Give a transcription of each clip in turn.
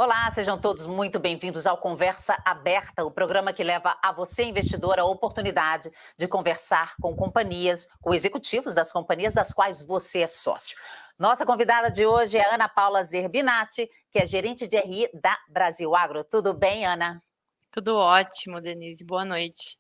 Olá, sejam todos muito bem-vindos ao Conversa Aberta, o programa que leva a você, investidor, a oportunidade de conversar com companhias, com executivos das companhias das quais você é sócio. Nossa convidada de hoje é Ana Paula Zerbinati, que é gerente de RI da Brasil Agro. Tudo bem, Ana? Tudo ótimo, Denise. Boa noite.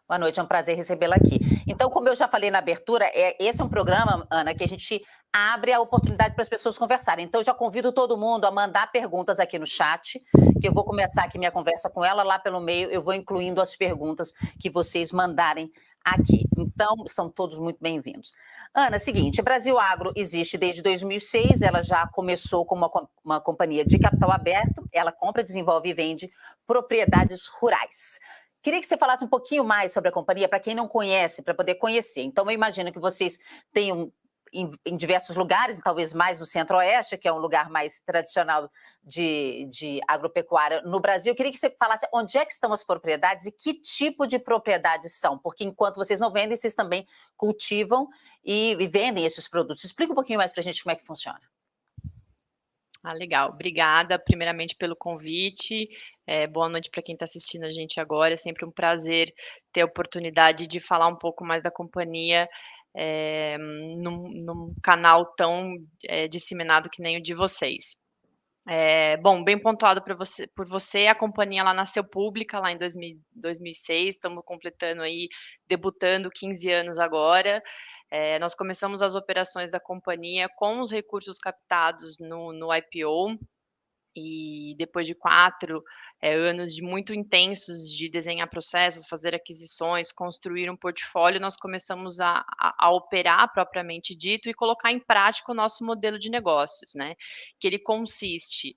Boa noite, é um prazer recebê-la aqui. Então, como eu já falei na abertura, esse é um programa, Ana, que a gente abre a oportunidade para as pessoas conversarem. Então, eu já convido todo mundo a mandar perguntas aqui no chat, que eu vou começar aqui minha conversa com ela, lá pelo meio eu vou incluindo as perguntas que vocês mandarem aqui. Então, são todos muito bem-vindos. Ana, seguinte, Brasil Agro existe desde 2006, ela já começou como uma companhia de capital aberto, ela compra, desenvolve e vende propriedades rurais. Queria que você falasse um pouquinho mais sobre a companhia, para quem não conhece, para poder conhecer. Então, eu imagino que vocês tenham em diversos lugares, talvez mais no Centro-Oeste, que é um lugar mais tradicional de agropecuária no Brasil. Eu queria que você falasse onde é que estão as propriedades e que tipo de propriedades são, porque enquanto vocês não vendem, vocês também cultivam e vendem esses produtos. Explica um pouquinho mais para a gente como é que funciona. Legal. Obrigada, primeiramente, pelo convite. Boa noite para quem está assistindo a gente agora. É sempre um prazer ter a oportunidade de falar um pouco mais da companhia, num canal tão, disseminado que nem o de vocês. Bom, bem pontuado por você, a companhia ela nasceu pública lá em 2006, estamos completando aí, debutando 15 anos agora. Nós começamos as operações da companhia com os recursos captados no IPO, e depois de 4 anos de muito intensos de desenhar processos, fazer aquisições, construir um portfólio, nós começamos a operar propriamente dito e colocar em prática o nosso modelo de negócios, né, que ele consiste,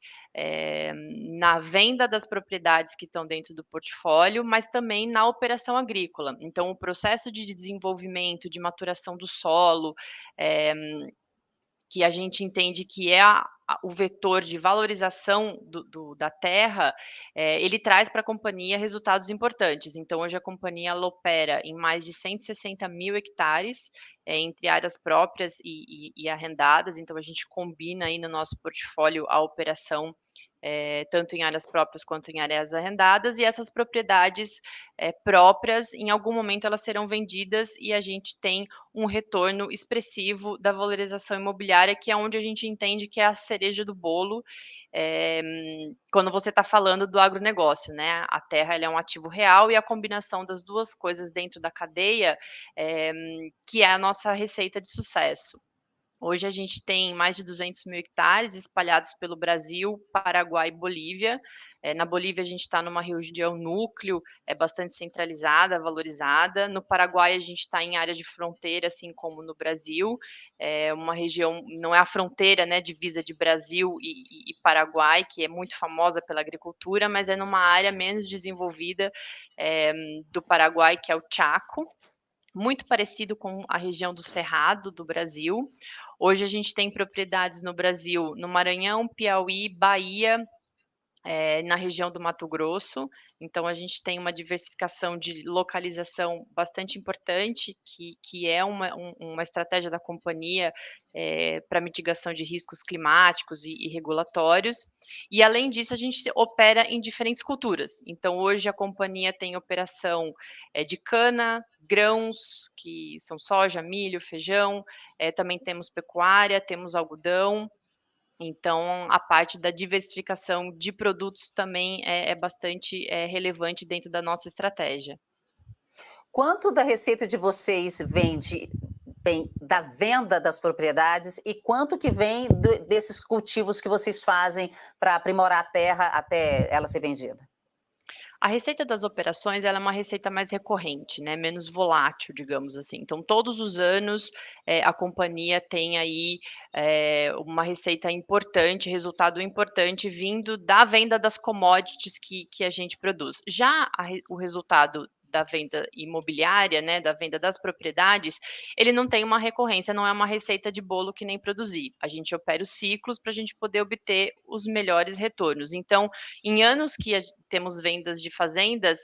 na venda das propriedades que estão dentro do portfólio, mas também na operação agrícola. Então o processo de desenvolvimento, de maturação do solo, eh que a gente entende que é o vetor de valorização da terra, ele traz para a companhia resultados importantes. Então, hoje a companhia ela opera em mais de 160.000 hectares, entre áreas próprias e arrendadas. Então, a gente combina aí no nosso portfólio a operação, tanto em áreas próprias quanto em áreas arrendadas, e essas propriedades próprias, em algum momento elas serão vendidas e a gente tem um retorno expressivo da valorização imobiliária, que é onde a gente entende que é a cereja do bolo, eh, quando você está falando do agronegócio, né. A terra ela é um ativo real e a combinação das 2 coisas dentro da cadeia, eh, que é a nossa receita de sucesso. Hoje a gente tem mais de 200.000 hectares espalhados pelo Brasil, Paraguai e Bolívia. Na Bolívia a gente está numa região núcleo, bastante centralizada, valorizada. No Paraguai a gente está em área de fronteira, assim como no Brasil. É uma região, não é a fronteira, né, divisa de Brasil e Paraguai, que é muito famosa pela agricultura, mas é numa área menos desenvolvida, eh, do Paraguai, que é o Chaco, muito parecido com a região do Cerrado do Brasil. Hoje a gente tem propriedades no Brasil, no Maranhão, Piauí, Bahia, na região do Mato Grosso. Então a gente tem uma diversificação de localização bastante importante, que é uma estratégia da companhia, para mitigação de riscos climáticos e regulatórios. E além disso, a gente opera em diferentes culturas. Então hoje a companhia tem operação, de cana, grãos, que são soja, milho, feijão, também temos pecuária, temos algodão. Então, a parte da diversificação de produtos também é bastante, relevante dentro da nossa estratégia. Quanto da receita de vocês vem da venda das propriedades e quanto que vem desses cultivos que vocês fazem para aprimorar a terra até ela ser vendida? A receita das operações, ela é uma receita mais recorrente, né, menos volátil, digamos assim. Então, todos os anos, a companhia tem aí, uma receita importante, resultado importante vindo da venda das commodities que a gente produz. Já o resultado da venda imobiliária, né, da venda das propriedades, ele não tem uma recorrência, não é uma receita de bolo que nem produzir. A gente opera os ciclos para a gente poder obter os melhores retornos. Então, em anos que temos vendas de fazendas,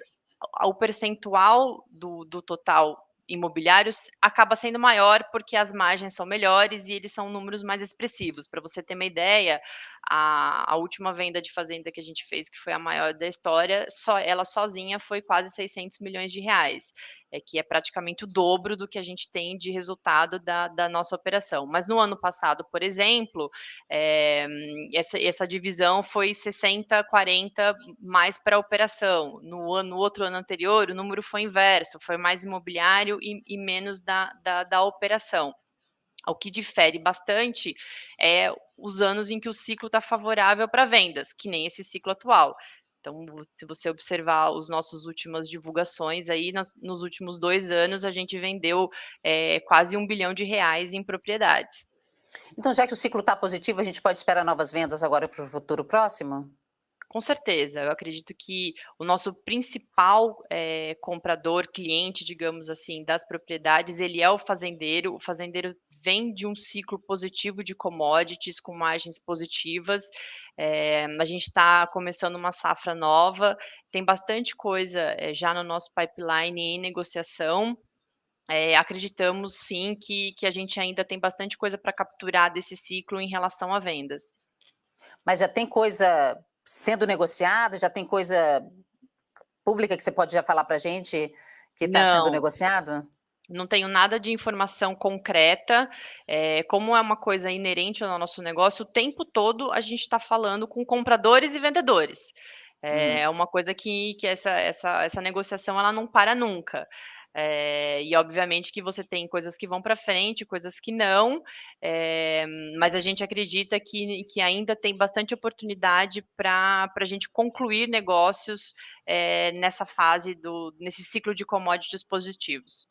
o percentual do total imobiliários acaba sendo maior, porque as margens são melhores e eles são números mais expressivos. Para você ter uma ideia, a última venda de fazenda que a gente fez, que foi a maior da história, só ela sozinha foi quase 600 milhões de reais, que é praticamente o dobro do que a gente tem de resultado da nossa operação. Mas no ano passado, por exemplo, essa divisão foi 60, 40 mais para a operação. No outro ano anterior, o número foi inverso, foi mais imobiliário e menos da operação. O que difere bastante é os anos em que o ciclo está favorável para vendas, que nem esse ciclo atual. Então, se você observar as nossas últimas divulgações, aí nos últimos 2 anos a gente vendeu quase R$ 1 bilhão em propriedades. Então, já que o ciclo está positivo, a gente pode esperar novas vendas agora para o futuro próximo? Com certeza, eu acredito que o nosso principal, comprador, cliente, digamos assim, das propriedades, ele é o fazendeiro vem de um ciclo positivo de commodities com margens positivas, a gente está começando uma safra nova, tem bastante coisa, já no nosso pipeline em negociação, acreditamos sim que a gente ainda tem bastante coisa para capturar desse ciclo em relação a vendas. Mas já tem coisa sendo negociada? Já tem coisa pública que você pode já falar para a gente que está sendo Não. negociado? Não tenho nada de informação concreta, como é uma coisa inerente ao nosso negócio, o tempo todo a gente está falando com compradores e vendedores. Uhum. É uma coisa que essa negociação ela não para nunca. E obviamente que você tem coisas que vão para frente, coisas que não, eh, mas a gente acredita que ainda tem bastante oportunidade para a gente concluir negócios, nessa fase nesse ciclo de commodities positivos.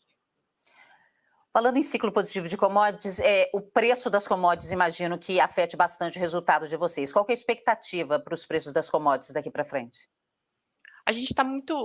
Falando em ciclo positivo de commodities, o preço das commodities imagino que afete bastante o resultado de vocês. Qual que é a expectativa para os preços das commodities daqui para frente? A gente está muito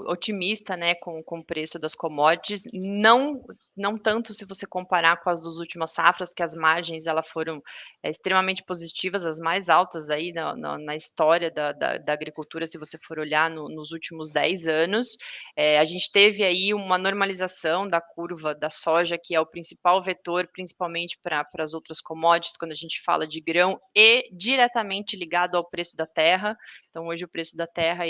otimista, né, com o preço das commodities, não tanto se você comparar com as das últimas safras, que as margens ela foram, extremamente positivas, as mais altas aí na história da agricultura, se você for olhar nos últimos 10 anos. A gente teve aí uma normalização da curva da soja, que é o principal vetor, principalmente para as outras commodities, quando a gente fala de grão, e diretamente ligado ao preço da terra. Então hoje o preço da terra,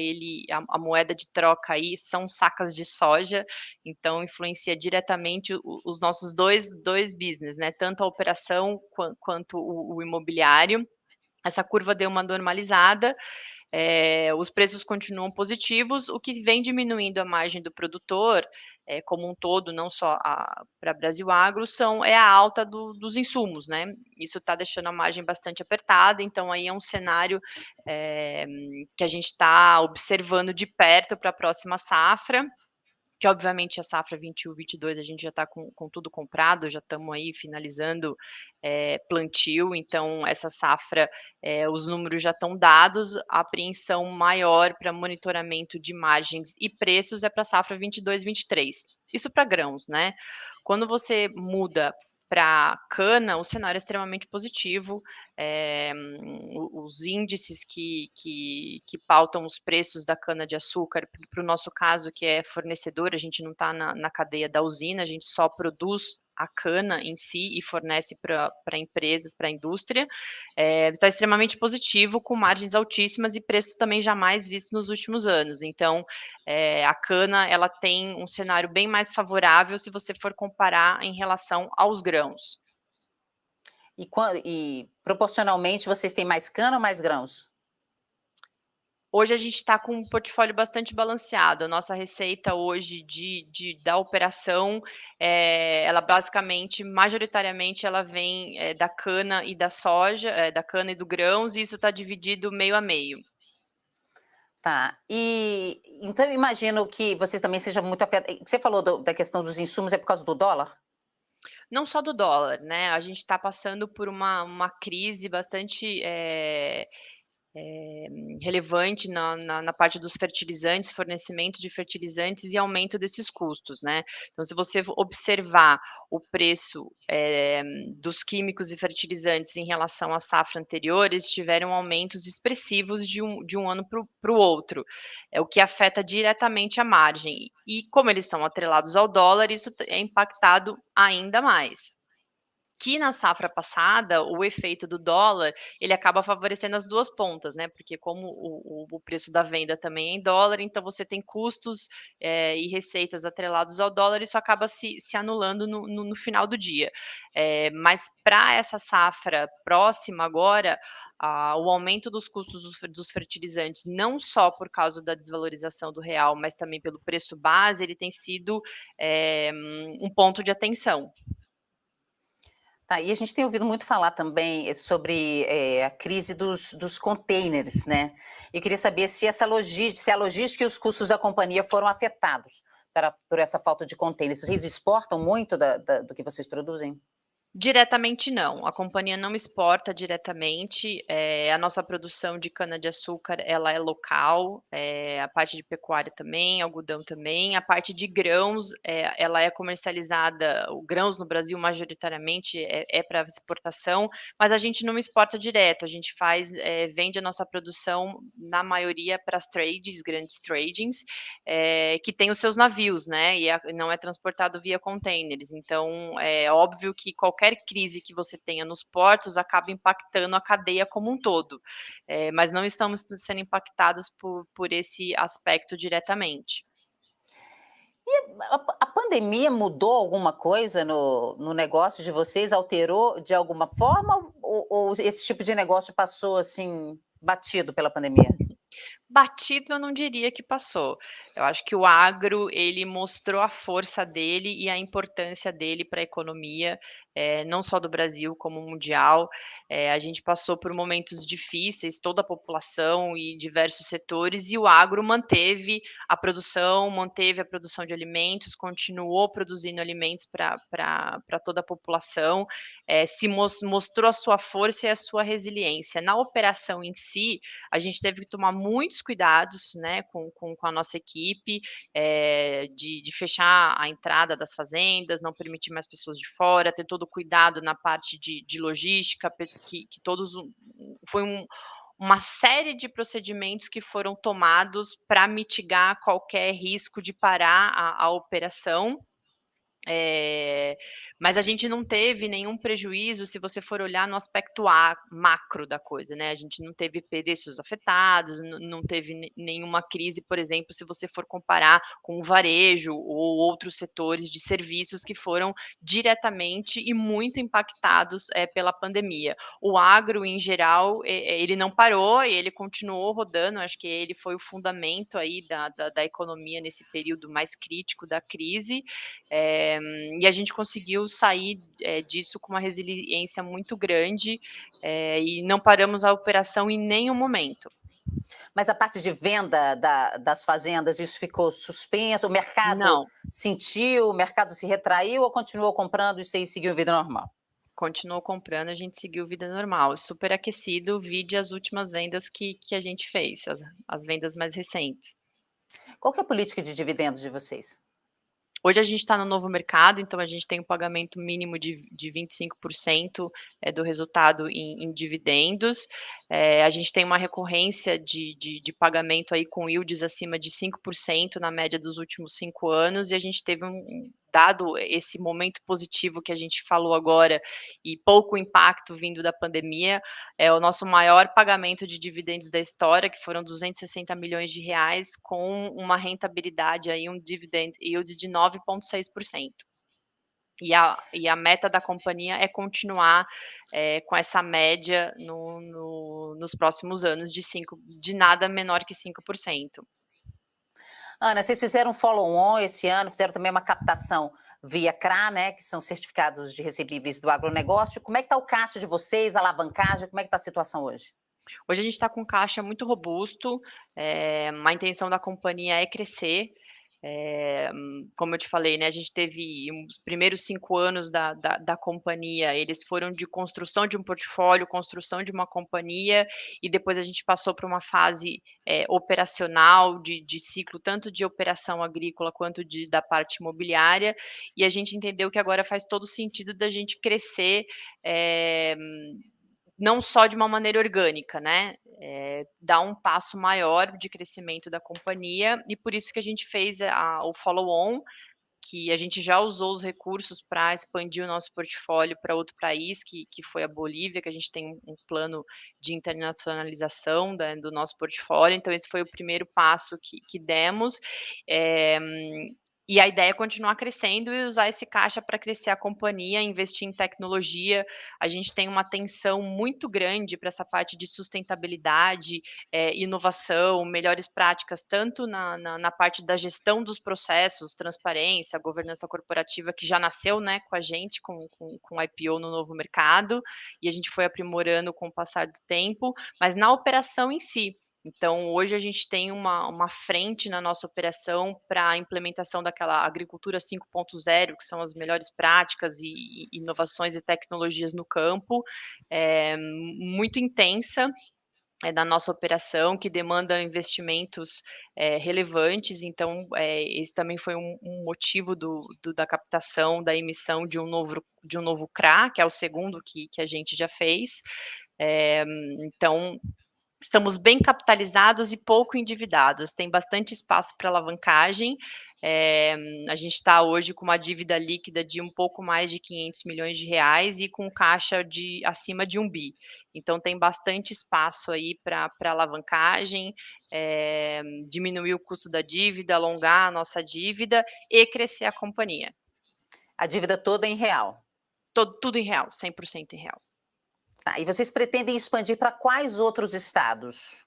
a moeda de troca aí são sacas de soja, então influencia diretamente os nossos dois business, né, tanto a operação quanto o imobiliário. Essa curva deu uma normalizada, os preços continuam positivos, o que vem diminuindo a margem do produtor, como um todo, não só para Brasil Agro, é a alta dos insumos, né. Isso está deixando a margem bastante apertada, então aí é um cenário, eh, que a gente está observando de perto para a próxima safra, que obviamente a safra 21, 22 a gente já está com tudo comprado, já estamos aí finalizando, plantio, então essa safra, os números já estão dados, a apreensão maior para monitoramento de margens e preços é para a safra 22, 23. Isso para grãos, né. Quando você muda para cana, o cenário é extremamente positivo, os índices que pautam os preços da cana-de-açúcar, para o nosso caso, que é fornecedor, a gente não está na cadeia da usina, a gente só produz a cana em si e fornece para empresas, para a indústria, está extremamente positivo, com margens altíssimas e preços também jamais vistos nos últimos anos. Então, a cana ela tem um cenário bem mais favorável se você for comparar em relação aos grãos. E proporcionalmente vocês têm mais cana ou mais grãos? Hoje a gente está com um portfólio bastante balanceado. A nossa receita hoje da operação, ela basicamente, majoritariamente, ela vem, da cana e da soja, da cana e do grãos, e isso está dividido meio a meio. Tá. E então eu imagino que vocês também sejam muito afetados. Você falou da questão dos insumos, é por causa do dólar? Não só do dólar, né, a gente está passando por uma crise bastante, relevante na parte dos fertilizantes, fornecimento de fertilizantes e aumento desses custos, né. Então se você observar o preço, dos químicos e fertilizantes em relação à safra anterior, eles tiveram aumentos expressivos de um ano para o outro, o que afeta diretamente a margem. E como eles estão atrelados ao dólar, isso é impactado ainda mais. Que na safra passada, o efeito do dólar, ele acaba favorecendo as 2 pontas, né, porque como o preço da venda também é em dólar, então você tem custos, e receitas atrelados ao dólar, isso acaba se anulando no final do dia. Mas para essa safra próxima agora, o aumento dos custos dos fertilizantes, não só por causa da desvalorização do real, mas também pelo preço base, ele tem sido, um ponto de atenção. Tá, e a gente tem ouvido muito falar também sobre a crise dos containers, né? Eu queria saber se a logística e os custos da companhia foram afetados por essa falta de containers. Vocês exportam muito do que vocês produzem? Diretamente não, a companhia não exporta diretamente, a nossa produção de cana-de-açúcar ela é local, a parte de pecuária também, algodão também, a parte de grãos, ela é comercializada o grãos no Brasil majoritariamente é pra exportação, mas a gente não exporta direto, a gente vende a nossa produção na maioria para as trades, grandes tradings, que têm os seus navios, né, e não é transportado via containers, então é óbvio que qualquer crise que você tenha nos portos acaba impactando a cadeia como um todo, mas não estamos sendo impactados por esse aspecto diretamente. A pandemia mudou alguma coisa no negócio de vocês? Alterou de alguma forma ou esse tipo de negócio passou, assim, batido pela pandemia? Batido eu não diria que passou. Eu acho que o agro, ele mostrou a força dele e a importância dele para a economia, não só do Brasil como mundial. A gente passou por momentos difíceis, toda a população e diversos setores, e o agro manteve a produção de alimentos, continuou produzindo alimentos para toda a população, se mostrou a sua força e a sua resiliência. Na operação em si, a gente teve que tomar muitos cuidados, né, com a nossa equipe, de fechar a entrada das fazendas, não permitir mais pessoas de fora, ter todo o cuidado na parte de logística, que todos uma série de procedimentos que foram tomados para mitigar qualquer risco de parar a operação. Eh, mas a gente não teve nenhum prejuízo se você for olhar no aspecto macro da coisa, né, a gente não teve preços afetados, não teve nenhuma crise, por exemplo, se você for comparar com o varejo ou outros setores de serviços que foram diretamente e muito impactados, pela pandemia. O agro em geral, ele não parou e ele continuou rodando, acho que ele foi o fundamento aí da economia nesse período mais crítico da crise, e a gente conseguiu sair, disso com uma resiliência muito grande, e não paramos a operação em nenhum momento. Mas a parte de venda das fazendas, isso ficou suspenso? O mercado Não, sentiu, o mercado se retraiu ou continuou comprando e vocês seguiram vida normal? continuou comprando, a gente seguiu vida normal, super aquecido, vide as últimas vendas que a gente fez, as vendas mais recentes. Qual que é a política de dividendos de vocês? Hoje a gente está no novo mercado, então a gente tem um pagamento mínimo de 25%, do resultado em dividendos. A gente tem uma recorrência de pagamento aí com yields acima de 5% na média dos últimos 5 anos, e a gente teve dado esse momento positivo que a gente falou agora, e pouco impacto vindo da pandemia, é o nosso maior pagamento de dividendos da história, que foram 260 milhões de reais, com uma rentabilidade aí, um dividend yield de 9,6%. E a meta da companhia é continuar, com essa média nos próximos anos de nada menor que 5%. Ana, vocês fizeram um follow-on esse ano, fizeram também uma captação via CRA, né, que são certificados de recebíveis do agronegócio. Como é que está o caixa de vocês, a alavancagem, como é que está a situação hoje? Hoje a gente está com caixa muito robusto, a intenção da companhia é crescer, Como eu te falei, né, a gente teve os primeiros 5 anos da companhia, eles foram de construção de um portfólio, construção de uma companhia, e depois a gente passou por uma fase, operacional, de ciclo tanto de operação agrícola quanto da parte imobiliária, e a gente entendeu que agora faz todo sentido da gente crescer, eh, não só de uma maneira orgânica, né, dar um passo maior de crescimento da companhia, e por isso que a gente fez o follow-on, que a gente já usou os recursos para expandir o nosso portfólio para outro país, que foi a Bolívia, que a gente tem um plano de internacionalização do nosso portfólio, então esse foi o primeiro passo que demos. Eh, e a ideia é continuar crescendo e usar esse caixa para crescer a companhia, investir em tecnologia. A gente tem uma atenção muito grande para essa parte de sustentabilidade, inovação, melhores práticas, tanto na parte da gestão dos processos, transparência, governança corporativa, que já nasceu, né, com a gente, com o IPO no novo mercado, e a gente foi aprimorando com o passar do tempo, mas na operação em si. Então, hoje a gente tem uma frente na nossa operação para a implementação daquela agricultura 5.0, que são as melhores práticas e inovações e tecnologias no campo, muito intensa, da nossa operação, que demanda investimentos, relevantes. Então, esse também foi um motivo da captação, da emissão de um novo CRA, que é o segundo que a gente já fez. Então, estamos bem capitalizados e pouco endividados, tem bastante espaço para alavancagem. A gente está hoje com uma dívida líquida de um pouco mais de R$ 500 milhões e com caixa de acima de 1 bi. Então tem bastante espaço aí para alavancagem, diminuir o custo da dívida, alongar a nossa dívida e crescer a companhia. A dívida toda em real. Tudo em real, 100% em real. Tá, e vocês pretendem expandir para quais outros estados?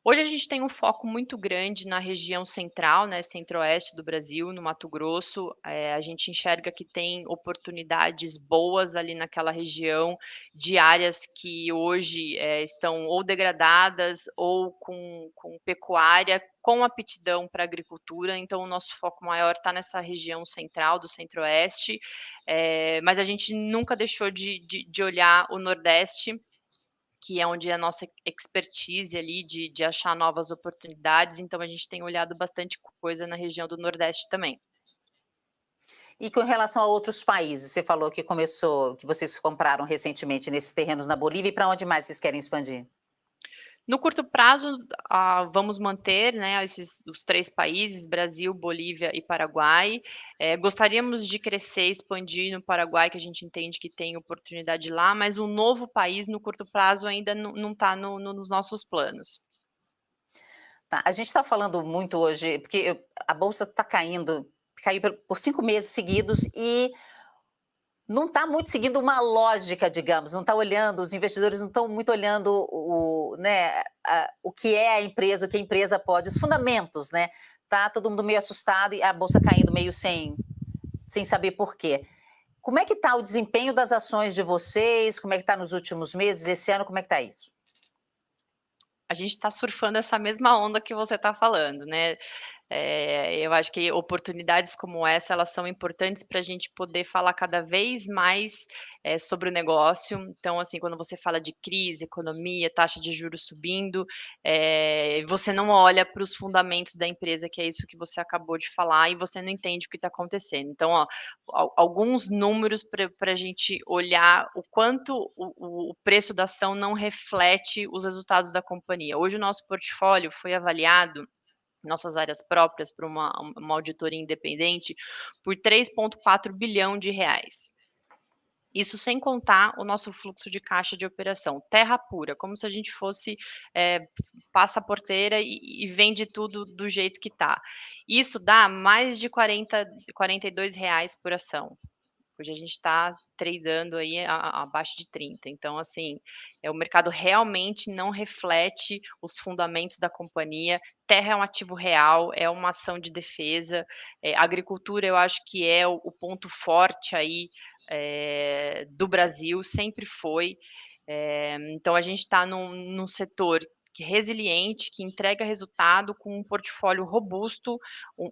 Hoje a gente tem um foco muito grande na região central, né, centro-oeste do Brasil, no Mato Grosso. A gente enxerga que tem oportunidades boas ali naquela região, de áreas que hoje, estão ou degradadas ou com pecuária, com aptidão para agricultura. Então o nosso foco maior está nessa região central do centro-oeste, mas a gente nunca deixou de olhar o nordeste, que é onde é a nossa expertise ali de achar novas oportunidades, então a gente tem olhado bastante coisa na região do Nordeste também. E com relação a outros países, você falou que vocês compraram recentemente nesses terrenos na Bolívia, e para onde mais vocês querem expandir? No curto prazo, vamos manter, né, os 3 países, Brasil, Bolívia e Paraguai. Gostaríamos de crescer, expandir no Paraguai, que a gente entende que tem oportunidade lá, mas um novo país no curto prazo ainda não está nos nossos planos. Tá, a gente está falando muito hoje, porque a bolsa está caindo, caiu por 5 meses seguidos e não está muito seguindo uma lógica, digamos, não está olhando, os investidores não estão muito olhando né, o que é a empresa, o que a empresa pode, os fundamentos, né? Tá todo mundo meio assustado e a bolsa caindo meio sem saber por quê. Como é que está o desempenho das ações de vocês? Como é que está nos últimos meses? Esse ano, como é que está isso? A gente está surfando essa mesma onda que você está falando, né. Eu acho que oportunidades como essa, elas são importantes para a gente poder falar cada vez mais, sobre o negócio. Então, assim, quando você fala de crise, economia, taxa de juros subindo, você não olha para os fundamentos da empresa, que é isso que você acabou de falar, e você não entende o que está acontecendo. Então, ó, alguns números para a gente olhar o quanto o preço da ação não reflete os resultados da companhia. Hoje o nosso portfólio foi avaliado, nossas áreas próprias, por uma auditoria independente, por 3,4 bilhão de reais. Isso sem contar o nosso fluxo de caixa de operação, terra pura, como se a gente fosse, passa a porteira e vende tudo do jeito que está. Isso dá mais de 42 reais por ação. Hoje a gente está tradando aí abaixo de 30. Então, assim, o mercado realmente não reflete os fundamentos da companhia. Terra é um ativo real, é uma ação de defesa. Agricultura, eu acho que é o ponto forte aí, do Brasil, sempre foi. Então a gente está num setor resiliente, que entrega resultado com um portfólio robusto,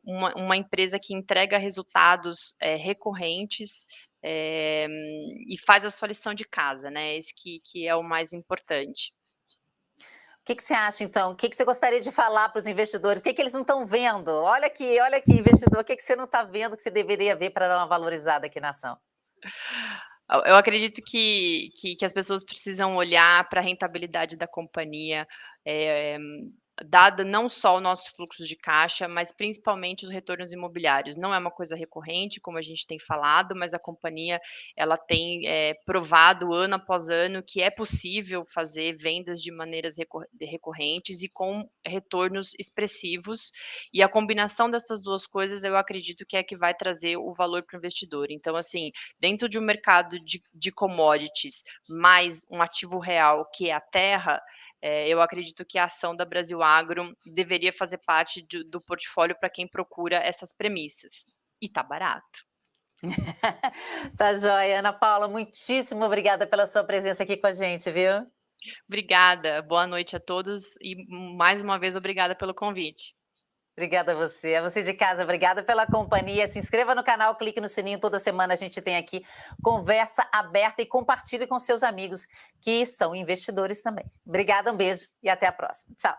uma empresa que entrega resultados recorrentes, e faz a sua lição de casa, né? Esse que é o mais importante. O que você acha, então? O que você gostaria de falar para os investidores? O que eles não estão vendo? Olha aqui, investidor, o que você não está vendo que você deveria ver para dar uma valorizada aqui na ação? Eu acredito que as pessoas precisam olhar para a rentabilidade da companhia, eh, dada não só o nosso fluxo de caixa, mas principalmente os retornos imobiliários. Não é uma coisa recorrente, como a gente tem falado, mas a companhia ela tem provado ano após ano que é possível fazer vendas de maneiras recorrentes e com retornos expressivos. E a combinação dessas duas coisas, eu acredito que é que vai trazer o valor para o investidor. Então, assim, dentro de um mercado de commodities, mais um ativo real, que é a terra, eu acredito que a ação da Brasil Agro deveria fazer parte do portfólio para quem procura essas premissas. E tá barato. Tá joia. Ana Paula, muitíssimo obrigada pela sua presença aqui com a gente, viu? Obrigada, boa noite a todos e mais uma vez obrigada pelo convite. Obrigada a você. A você de casa, obrigada pela companhia. Se inscreva no canal, clique no sininho. Toda semana a gente tem aqui conversa aberta e compartilhe com seus amigos que são investidores também. Obrigada, um beijo e até a próxima. Tchau.